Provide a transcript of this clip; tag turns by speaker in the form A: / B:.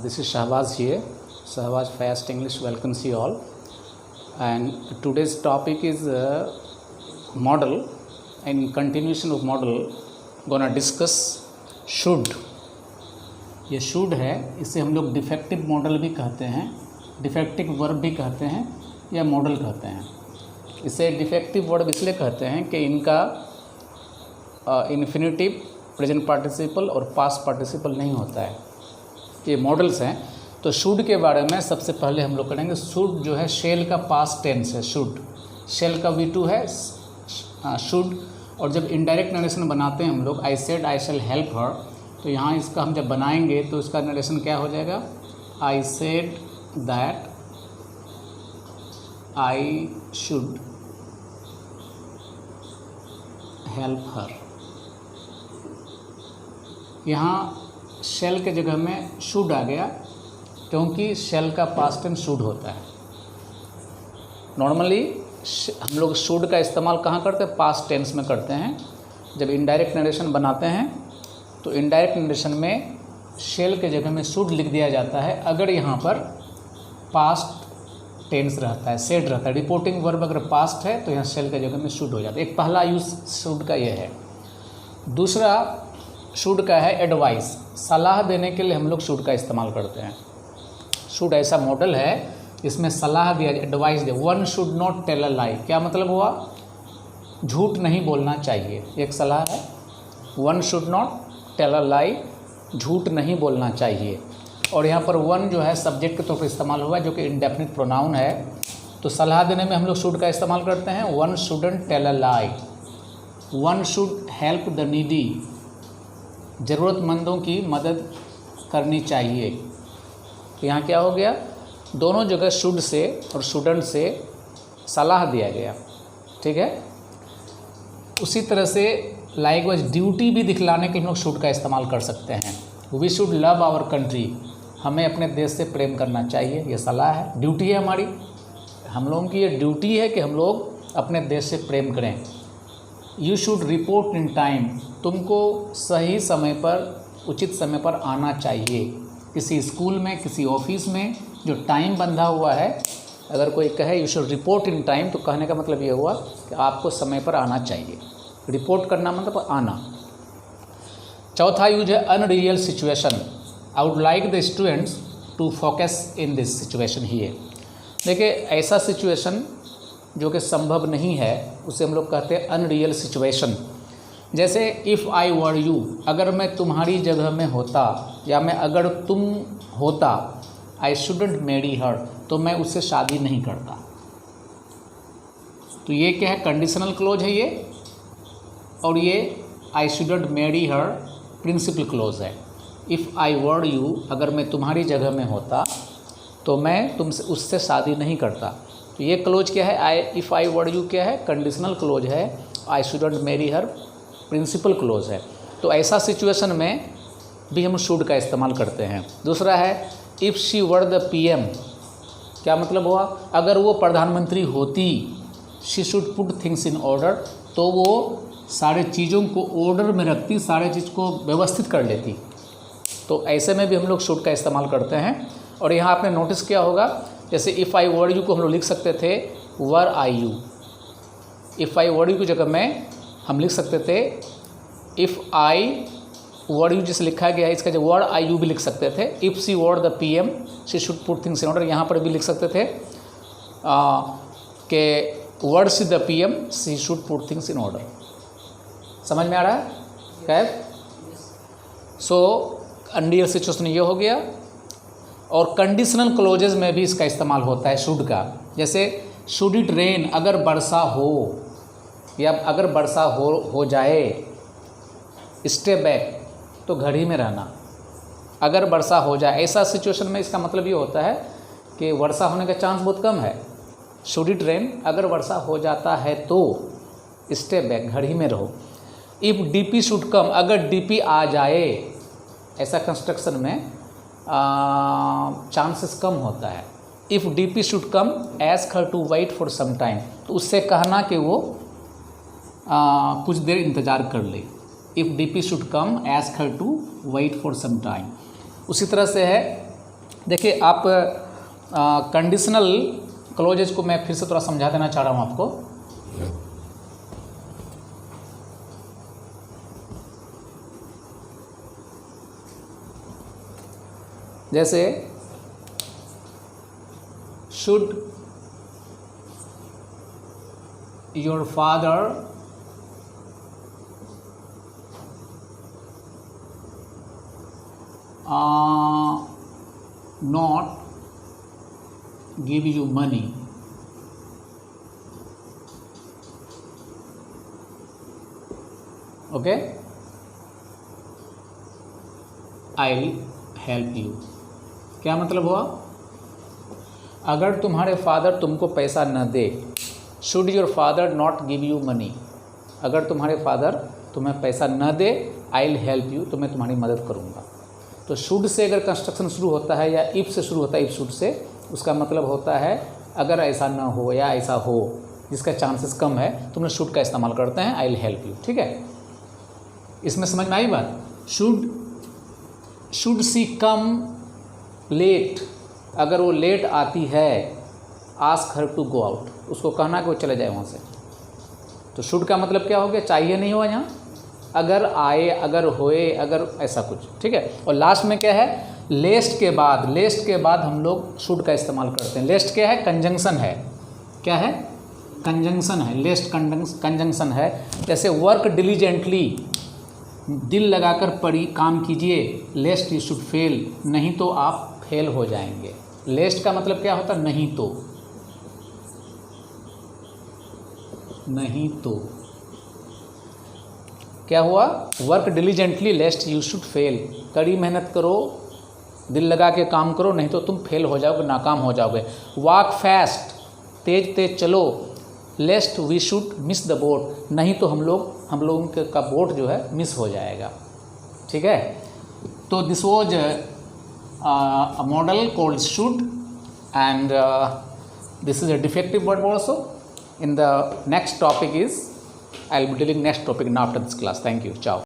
A: This is Shahbaz here. Shahbaz Fast English welcomes you all. And today's topic is model. And in continuation of model, gonna discuss should. ये should है, इसे हम लोग defective model भी कहते हैं, defective verb भी कहते हैं या मॉडल कहते हैं. इसे डिफेक्टिव वर्ब इसलिए कहते हैं कि इनका इन्फिनेटिव, प्रेजेंट पार्टिसिपल और पास्ट पार्टिसिपल नहीं होता है. ये मॉडल्स हैं. तो शुड के बारे में सबसे पहले हम लोग करेंगे. शुड जो है शेल का पास्ट टेंस है. शुड शेल का V2 है शुड. और जब इनडायरेक्ट नरेशन बनाते हैं हम लोग, I said I shell help her, तो यहाँ इसका हम जब बनाएंगे तो इसका नरेशन क्या हो जाएगा? I said that I should help her. यहाँ शेल के जगह में शुड आ गया क्योंकि शेल का पास्ट टेंस शुड होता है. नॉर्मली हम लोग शुड का इस्तेमाल कहाँ करते हैं? पास्ट टेंस में करते हैं. जब इनडायरेक्ट नरेशन बनाते हैं तो इनडायरेक्ट नरेशन में शेल के जगह में शुड लिख दिया जाता है अगर यहाँ पर पास्ट टेंस रहता है, सेड रहता है. रिपोर्टिंग वर्ब अगर पास्ट है तो यहाँ शेल के जगह में शुड हो जाता है. एक पहला यूज़ शुड का ये है. दूसरा शुड का है एडवाइस. सलाह देने के लिए हम लोग शुड का इस्तेमाल करते हैं. शुड ऐसा मॉडल है इसमें सलाह दिया, एडवाइस दे. One should not tell a lie. क्या मतलब हुआ? झूठ नहीं बोलना चाहिए. एक सलाह है. One should not tell a lie, झूठ नहीं बोलना चाहिए. और यहाँ पर वन जो है सब्जेक्ट के तौर पर इस्तेमाल हुआ है जो कि इंडेफिनिट प्रोनाउन है. तो सलाह देने में हम लोग शुड का इस्तेमाल करते हैं. One shouldn't tell a lie. One should help the needy. ज़रूरतमंदों की मदद करनी चाहिए. तो यहाँ क्या हो गया? दोनों जगह शुड से और शुडंट से सलाह दिया गया. ठीक है. उसी तरह से लाइकवाइज ड्यूटी भी दिखलाने के लिए हम लोग शुड का इस्तेमाल कर सकते हैं. We should love our country. हमें अपने देश से प्रेम करना चाहिए. ये सलाह है, ड्यूटी है हमारी. हम लोगों की ये ड्यूटी है कि हम लोग अपने देश से प्रेम करें. You should report in time. तुमको सही समय पर, उचित समय पर आना चाहिए. किसी स्कूल में, किसी ऑफिस में जो टाइम बंधा हुआ है, अगर कोई कहे you should report in time, तो कहने का मतलब ये हुआ कि आपको समय पर आना चाहिए. रिपोर्ट करना मतलब आना. चौथा यूज है unreal situation. I would like the students to focus in this situation here. देखिए, ऐसा सिचुएशन जो कि संभव नहीं है उसे हम लोग कहते हैं अनरियल सिचुएशन. जैसे इफ़ आई वर यू, अगर मैं तुम्हारी जगह में होता, या मैं अगर तुम होता, आई शुडंट मैरी हर, तो मैं उससे शादी नहीं करता. तो ये क्या है? कंडीशनल क्लोज है ये. और ये I shouldn't marry her principal clause है. इफ़ आई वर यू, अगर मैं तुम्हारी जगह में होता तो मैं तुमसे उससे शादी नहीं करता. तो ये क्लोज क्या है? इफ़ आई वर यू क्या है? कंडीशनल क्लोज है. I shouldn't marry her principal clause है. तो ऐसा सिचुएशन में भी हम शुड का इस्तेमाल करते हैं. दूसरा है if she were the PM. क्या मतलब हुआ? अगर वो प्रधानमंत्री होती, she should put things in order, तो वो सारे चीज़ों को ऑर्डर में रखती, सारे चीज़ को व्यवस्थित कर लेती. तो ऐसे में भी हम लोग शुड का इस्तेमाल करते हैं. और यहाँ आपने नोटिस किया होगा, जैसे इफ़ आई वर यू को हम लोग लिख सकते थे were I you. If I were you की जगह में हम लिख सकते थे इफ़ आई वर यू, जिसे लिखा गया है इसका जो वर आई यू भी लिख सकते थे. If she were the PM, she should put things in order. यहाँ पर भी लिख सकते थे कि were she the PM, she should put things in order. समझ में आ रहा है? कैब. सो अनरियल सिचुएशन ये हो गया. और कंडीशनल क्लोजेज में भी इसका इस्तेमाल होता है शुड का. जैसे शुड इट रेन, अगर वर्षा हो, या अगर वर्षा हो जाए. स्टे बैक, तो घर ही में रहना. अगर वर्षा हो जाए, ऐसा सिचुएशन में इसका मतलब ये होता है कि वर्षा होने का चांस बहुत कम है. शुड इट रेन, अगर वर्षा हो जाता है तो स्टे बैक, घर ही में रहो. इफ़ DP शुड कम, अगर DP आ जाए, ऐसा कंस्ट्रक्शन में चांसेस कम होता है. If DP should come, ask her to wait for some time, तो उससे कहना कि वो कुछ देर इंतज़ार कर ले. If DP should come, ask her to wait for some time. उसी तरह से है देखिए आप कंडीशनल क्लोजेज को मैं फिर से थोड़ा समझा देना चाह रहा हूँ आपको। जैसे should your father not give you money, okay, I'll help you। क्या मतलब हुआ? अगर तुम्हारे फादर तुमको पैसा न दे, should your father not give you money, अगर तुम्हारे फादर तुम्हें पैसा न दे, I'll help you, तो मैं तुम्हारी मदद करूँगा। तो शुड से अगर कंस्ट्रक्शन शुरू होता है या इफ़ से शुरू होता है, इफ़ शुड से, उसका मतलब होता है अगर ऐसा ना हो या ऐसा हो जिसका चांसेस कम है, तुम लोग शुड का इस्तेमाल करते हैं, आई विल हेल्प यू। ठीक है, इसमें समझ में आई बात? शुड सी कम लेट, अगर वो लेट आती है, ask her to go out, उसको कहना कि वो चले जाए वहाँ से। तो शुड का मतलब क्या हो गया? चाहिए नहीं हुआ यहाँ, अगर आए, अगर होए, अगर ऐसा कुछ। ठीक है, और लास्ट में क्या है? लेस्ट के बाद, लेस्ट के बाद हम लोग शुड का इस्तेमाल करते हैं। लेस्ट क्या है? कंजंक्शन है। क्या है? कंजंक्शन है। लेस्ट कंजंक्शन है। जैसे वर्क डिलीजेंटली, दिल लगाकर पढ़ी काम कीजिए, लेस्ट यू शुड फेल, नहीं तो आप फेल हो जाएंगे। लेस्ट का मतलब क्या होता है? नहीं तो, नहीं तो। क्या हुआ? Work diligently लेस्ट you should fail, कड़ी मेहनत करो, दिल लगा के काम करो, नहीं तो तुम फेल हो जाओगे, नाकाम हो जाओगे। वॉक फास्ट, तेज तेज चलो, lest we should miss the boat, नहीं तो हम लोगों का बोट जो है मिस हो जाएगा। ठीक है, तो this was a model called should and this is a defective word also. In the next topic is, I will be dealing next topic after this class. Thank you. Ciao.